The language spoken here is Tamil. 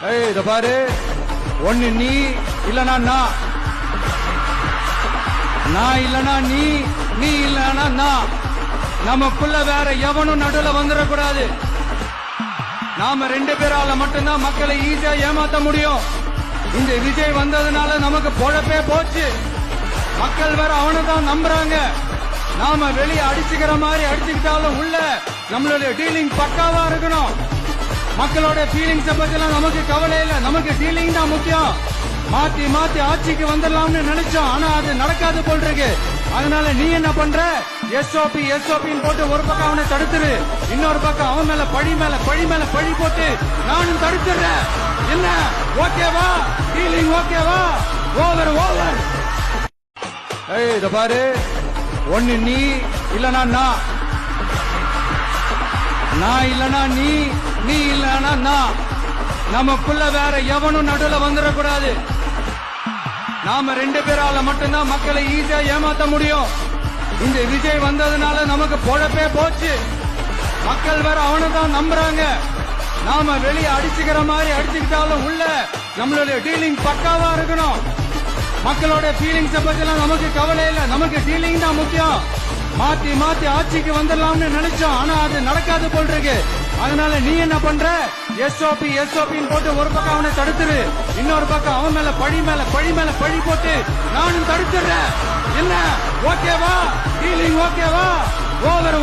இத பாரு, ஒண்ணு நீ இல்லனா நான் இல்லனா நீ இல்லனா நான். நமக்குள்ள வேற எவனும் நடுவுல வந்துடக்கூடாது. நாம 2 பேரால மட்டும்தான் மக்களை ஈஸியா ஏமாத்த முடியும். இந்த விஜய் வந்ததுனால நமக்கு பொழப்பே போச்சு. மக்கள் வேற அவனை தான் நம்புறாங்க. நாம வெளியே அடிச்சுக்கிற மாதிரி அடிச்சுக்கிட்டாலும் உள்ள நம்மளுடைய டீலிங் பக்காவா இருக்கணும். மக்களோட ஃபீலிங்ஸ் பத்திலாம் நமக்கு கவலை இல்ல, நமக்கு டீலிங் தான் முக்கியம். மாத்தி மாத்தி ஆட்சிக்கு வந்துடலாம்னு நினைச்சோம், ஆனா அது நடக்காது போல் இருக்கு. அதனால நீ என்ன பண்ற? எஸ்ஓபி போட்டு ஒரு பக்கம் அவனை தடுத்துரு, இன்னொரு பக்கம் அவன் மேல பழி போட்டு நானும் தடுத்துறேன். என்ன ஓகேவா? டீலிங் ஓகேவா? ஓவர். இத பாரு, ஒண்ணு நீ இல்லனா நான் இல்லனா நீ இல்லனா நான். நமக்குள்ள வேற எவனும் நடுவுல வந்துடக்கூடாது. நாம 2 பேரால மட்டும்தான் மக்களை ஈஸியா ஏமாத்த முடியும். இந்த விஜய் வந்ததுனால நமக்கு பொழப்பே போச்சு. மக்கள் வேற அவனை தான் நம்புறாங்க. நாம வெளியே அடிச்சுக்கிற மாதிரி அடிச்சுக்கிட்டாலும் உள்ள நம்மளுடைய டீலிங் பக்காவா இருக்கணும். மக்களோட ஃபீலிங்ஸ் பத்திலாம் நமக்கு கவலை இல்ல, நமக்கு டீலிங் தான் முக்கியம். மாத்தி மாத்தி ஆட்சிக்கு வந்துடலாம்னு நினைச்சோம், ஆனா அது நடக்காது போல் இருக்கு. அதனால நீ என்ன பண்ற? எஸ்ஓபி போட்டு ஒரு பக்கம் அவனை தடுத்துரு, இன்னொரு பக்கம் அவன் மேல பழி போட்டு நானும் தடுத்துறேன். என்ன ஓகேவா? டீலிங் ஓகேவா? ஓவர்.